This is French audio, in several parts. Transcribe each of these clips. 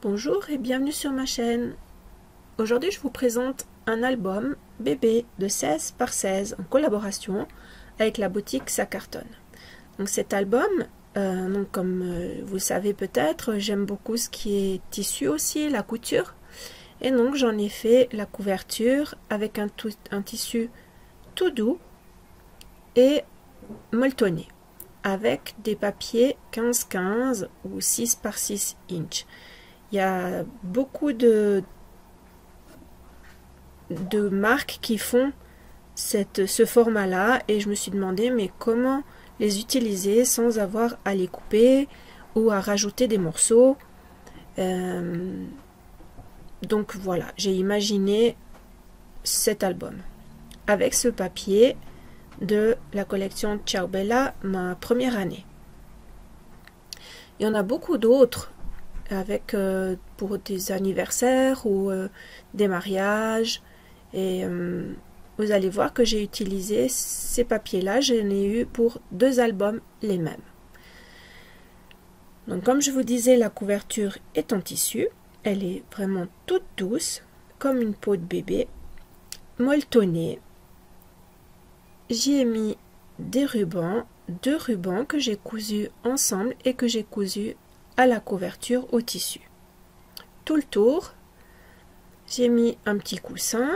Bonjour et bienvenue sur ma chaîne. Aujourd'hui je vous présente un album bébé de 16 par 16 en collaboration avec la boutique Ça Cartonne. Donc cet album, comme vous savez peut-être, j'aime beaucoup ce qui est tissu aussi, la couture. Et donc j'en ai fait la couverture avec un tissu tout doux et molletonné, avec des papiers 15-15 ou 6 par 6 inches. Il y a beaucoup de marques qui font ce format-là et je me suis demandé mais comment les utiliser sans avoir à les couper ou à rajouter des morceaux. Donc voilà, j'ai imaginé cet album avec ce papier de la collection Ciao Bella, ma première année. Il y en a beaucoup d'autres avec pour des anniversaires ou des mariages, et vous allez voir que j'ai utilisé ces papiers là, j'en ai eu pour 2 albums les mêmes. Donc comme je vous disais, la couverture est en tissu, elle est vraiment toute douce comme une peau de bébé, molletonnée. J'y ai mis des rubans, 2 rubans que j'ai cousus ensemble et que j'ai cousus à la couverture au tissu. Tout le tour, j'ai mis un petit coussin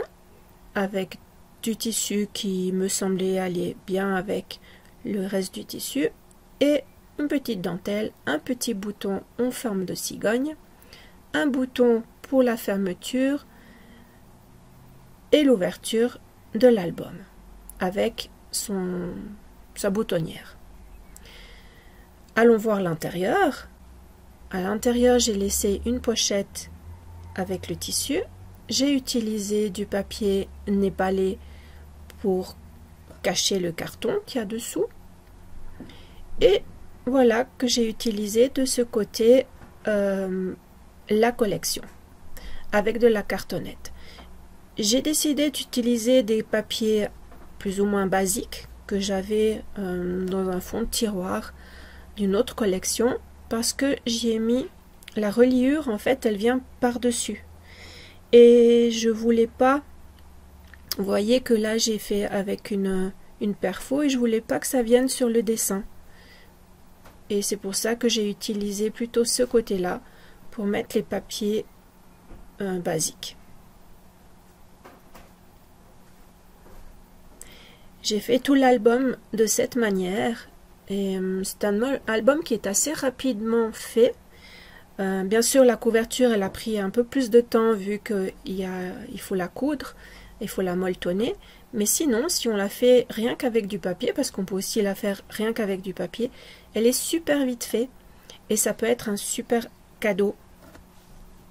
avec du tissu qui me semblait aller bien avec le reste du tissu et une petite dentelle, un petit bouton en forme de cigogne, un bouton pour la fermeture et l'ouverture de l'album avec sa boutonnière. Allons voir l'intérieur. À l'intérieur, j'ai laissé une pochette avec le tissu. J'ai utilisé du papier népalais pour cacher le carton qu'il y a dessous. Et voilà que j'ai utilisé de ce côté la collection avec de la cartonnette. J'ai décidé d'utiliser des papiers plus ou moins basiques que j'avais dans un fond de tiroir d'une autre collection, parce que j'y ai mis la reliure, en fait elle vient par-dessus et je voulais pas, vous voyez que là j'ai fait avec une perfo et je voulais pas que ça vienne sur le dessin, et c'est pour ça que j'ai utilisé plutôt ce côté là pour mettre les papiers basiques. J'ai fait tout l'album de cette manière et c'est un album qui est assez rapidement fait. Bien sûr, la couverture elle a pris un peu plus de temps vu qu'il faut la coudre, il faut la molletonner, mais sinon si on la fait rien qu'avec du papier, parce qu'on peut aussi la faire rien qu'avec du papier, elle est super vite faite et ça peut être un super cadeau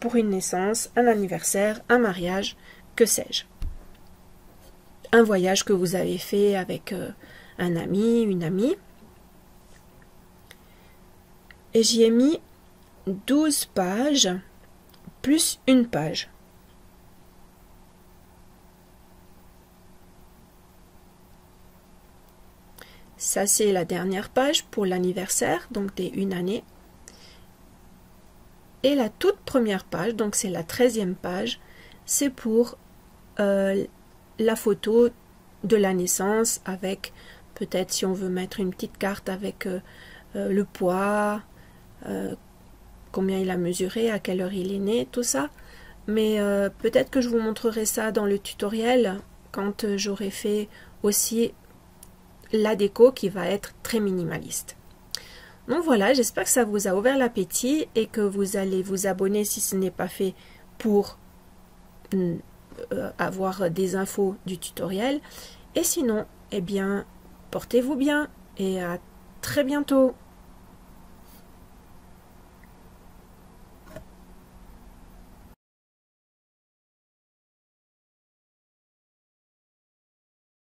pour une naissance, un anniversaire, un mariage, que sais-je. Un voyage que vous avez fait avec un ami, une amie. Et j'y ai mis 12 pages plus une page. Ça c'est la dernière page pour l'anniversaire, donc des 1 année. Et la toute première page, donc c'est la 13e page, c'est pour la photo de la naissance, avec peut-être si on veut mettre une petite carte avec le poids, combien il a mesuré, à quelle heure il est né, tout ça. Mais peut-être que je vous montrerai ça dans le tutoriel quand j'aurai fait aussi la déco qui va être très minimaliste. Donc voilà, j'espère que ça vous a ouvert l'appétit et que vous allez vous abonner si ce n'est pas fait pour avoir des infos du tutoriel. Et sinon, eh bien, portez-vous bien et à très bientôt.